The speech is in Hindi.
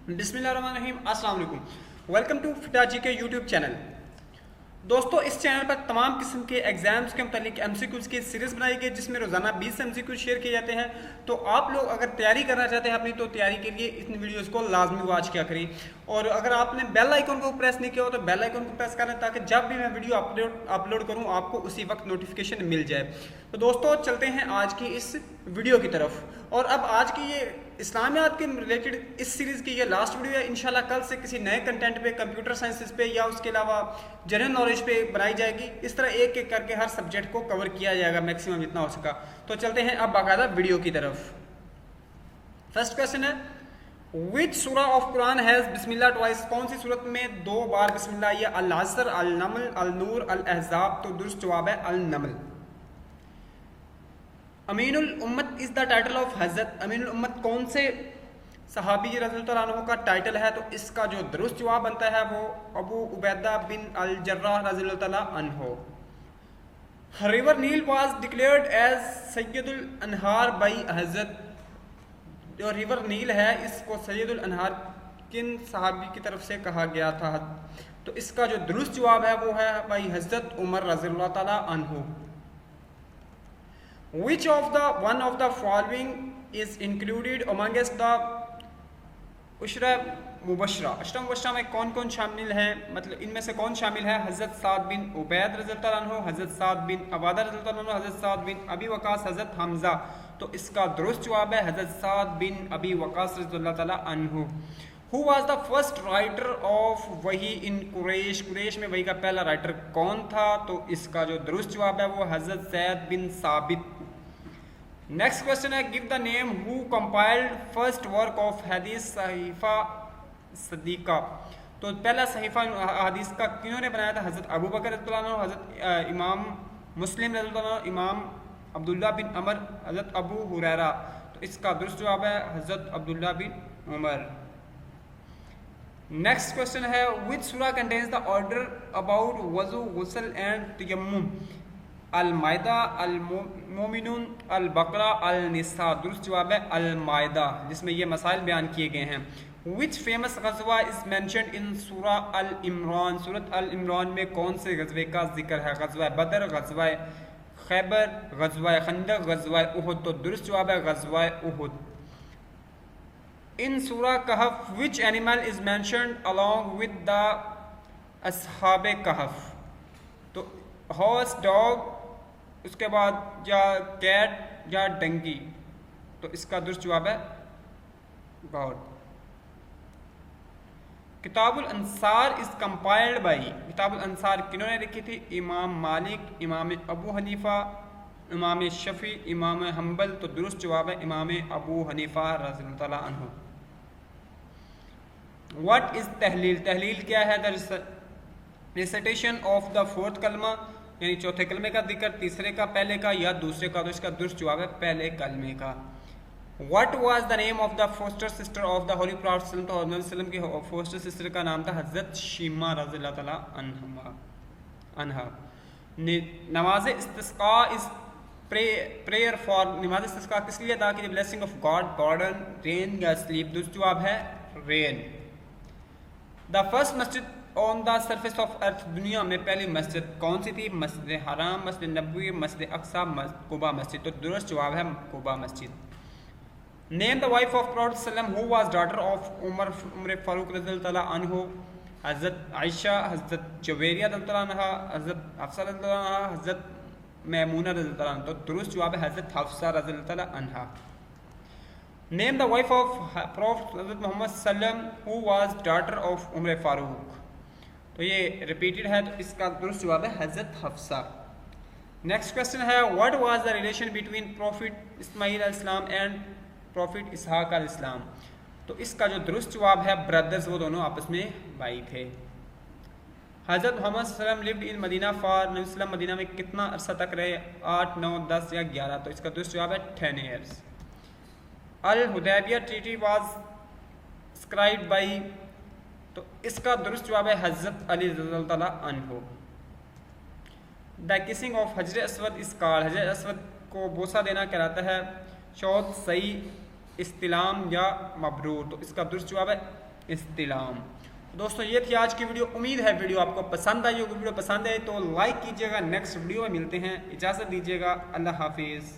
बिस्मिल्लाहिर्रहमानिर्रहीम, अस्सलाम वालेकुम। वेलकम टू फिटाजी के यूट्यूब चैनल। दोस्तों, इस चैनल पर तमाम किस्म के एग्जाम्स के मतलब एमसीक्यूज की सीरीज बनाई गई जिसमें रोजाना 20 एमसीक्यूज शेयर किए जाते हैं। तो आप लोग अगर तैयारी करना चाहते हैं अपनी, तो तैयारी के लिए इन वीडियोस को लाजमी वॉच किया करें। और अगर आपने बेल आइकन को प्रेस नहीं किया हो तो बेल आइकन को प्रेस करें ताकि जब भी मैं वीडियो अपलोड करूं आपको उसी वक्त नोटिफिकेशन मिल जाए। तो दोस्तों, चलते हैं आज की इस वीडियो की तरफ। और अब आज की ये इस्लामियात के रिलेटेड इस सीरीज़ की ये लास्ट वीडियो है। इंशाल्लाह कल से किसी नए कंटेंट पे, कंप्यूटर साइंसेस पे या उसके अलावा जनरल नॉलेज पे बनाई जाएगी। इस तरह एक एक करके हर सब्जेक्ट को कवर किया जाएगा मैक्सिमम जितना हो सका। तो चलते हैं अब बाकायदा वीडियो की तरफ। फर्स्ट क्वेश्चन है, विच सूरा of Quran has Bismillah twice? कौन सी सूरत में 2 बार बिस्मिल्लाह? या अल असर, अल नमल, अल नूर, अल अहज़ाब? तो दुरुस्त जवाब है अल नमल। अमीनुल उम्मत इज़ द टाइटल ऑफ हज़रत। अमीनुल उम्मत कौन से सहाबी रज़ियल्लाहु अन्हु का टाइटल है? तो इसका जो दुरुस्त जवाब बनता है वो अबू उबैदा बिन अल जर्राह रज़ियल्लाहु अन्हु। River Nile was declared as सैयदुल अनहार बाई हज़रत। जो रिवर नील है इसको सैयदुल अनहार किन सहाबी की तरफ से कहा गया था? तो इसका जो दुरुस्त जवाब है वो है बाई हज़रत उमर रज़ियल्लाहु अन्हु। Which of the one of the following is included amongst the उशरा Mubashra? Ashara Mubashra में कौन कौन शामिल है? मतलब इनमें से कौन शामिल है? हज़रत साद बिन उबैद रज़ियल्लाहु अन्हु, हज़रत साद बिन अबादा रज़ियल्लाहु अन्हु, हज़रत साद बिन अबी वकास, हज़रत हमज़ा। तो इसका दुरुस्त जवाब है हज़रत साद बिन अबी वकास रज़ियल्लाहु अन्हु। Who was the first writer of वही in कुरैश? कुरैश में वही का पहला राइटर कौन था? तो इसका जो दुरुस्त जवाब है वो हज़रत ज़ैद बिन साबित। नेक्स्ट क्वेश्चन है, give the name who compiled first work of हदीस सहीफा सदीका? तो पहला सहीफा हदीस का किन्होंने बनाया था? हज़रत अबू बकर रज़ियल्लाहु अन्हु, हज़रत इमाम मुस्लिम रज़ियल्लाहु अन्हु, इमाम अब्दुल्ला बिन अमर, हज़रत अबू हुरैरा। तो इसका दुरुस्त जवाब है हज़रत अब्दुल्ला बिन उमर। नेक्स्ट क्वेश्चन है, विच सूरा कंटेन्स द ऑर्डर अबाउट वज़ू, गुस्ल एंड तयम्मुम? अल मायदा, अल मोमिनून, अल बकरा, अल निसा? दुरुस्त जवाब है अल मायदा, जिसमें ये मसाइल बयान किए गए हैं। विच फेमस गज़वा इज मैंशनड इन सूरा अल इमरान? सूरत अल इमरान में कौन से गज़वे का जिक्र है? गज़वा बदर, गज़वा खैबर, गज़वा खंदक, गज़वा उहुद? तो दुरुस्त जवाब है गज़वा उहुद। इन सूरा कहफ which animal is mentioned along with the असहाब कहफ? तो हॉर्स, डॉग, उसके बाद या कैट या डंकी? तो इसका दुरुस्त जवाब है गॉड। किताबुल अंसार इज कंपाइल्ड बाई? किताबुल अंसार किन्होंने लिखी थी? इमाम मालिक, इमाम अबू हनीफा, इमाम शफी, इमाम हम्बल? तो दुरुस्त जवाब है इमाम अबू हनीफा रज़ियल्लाहु अन्हु। What is तहलील? तहलील क्या है? The recitation of the fourth कलमा, यानी चौथे कलमे का जिक्र, तीसरे का, पहले का या दूसरे का? तो इसका दुरुस्त जवाब है पहले कलमे का। What was the name of the foster sister of the holy prophet सल्लल्लाहु अलैहि वसल्लम? की फोस्टर सिस्टर का नाम था हज़रत शीमा रज़ियल्लाहु अन्हा। नमाज इस्तिस्का इज प्रेयर फॉर? नमाज इस्तिस्का किस लिए अदा की? Blessing of God, garden, rain या स्लीप? दुरुस्त जवाब है रेन। द फर्स्ट मस्जिद on the surface of earth? दुनिया में पहली मस्जिद कौन सी थी? मस्जिद हराम, मस्जिद नबवी, मस्जिद अक्सा, कुबा मस्जिद? तो दुरुस्त जवाब है कुबा मस्जिद। Name the wife of prophet सल्लम हु वाज डॉटर ऑफ उमर फारूक रज़ियल्लाहु अन्हु? हज़रत आयशा, हज़रत जुवैरिया रज़ियल्लाहु अन्हा, हज़रत हफ्सा रज़ियल्लाहु अन्हा, हज़रत मैमूना रज़ियल्लाहु अन्हा? तो दुरुस्त जवाब है हज़रत हफ्सा रज़ियल्लाहु अन्हा। Name the wife of prophet हज़रत मोहम्मद सल्लम हु वाज डॉटर ऑफ उमर फारूक? तो ये रिपीटेड है, तो इसका दुरुस्त जवाब है हज़रत हफ्सा। नेक्स्ट क्वेश्चन है, what was the relation between prophet Ismail अलैहिस्सलाम एंड प्रॉफिट इसहाक अलैहिस्सलाम? तो इसका जो दुरुस्त जवाब है ब्रदर्स, वो दोनों आपस में भाई थे। हज़रत मोहम्मद सल्लम लिव्ड इन मदीना फॉर? नबी सल्लम मदीना में कितना अरसा तक रहे? 8, 9, 10 या 11? तो इसका दुरुस्त जवाब है 10 years. Al Hudaibiya treaty was scribed by? तो इसका दुरुस्त जवाब है हज़रत अली रज़ियल्लाहु अन्हु। द किसिंग ऑफ हजर असवद इस कॉल्ड? हजर असवद को बोसा देना कहलाता है शौत, सही, इस्तिलाम या मबरूर। तो इसका दुरुस्त जवाब है इस्तिलाम। दोस्तों ये थी आज की वीडियो। उम्मीद है वीडियो आपको पसंद आई होगी। वीडियो पसंद आए तो लाइक कीजिएगा। नेक्स्ट वीडियो में मिलते हैं, इजाज़त दीजिएगा। अल्लाह हाफिज़।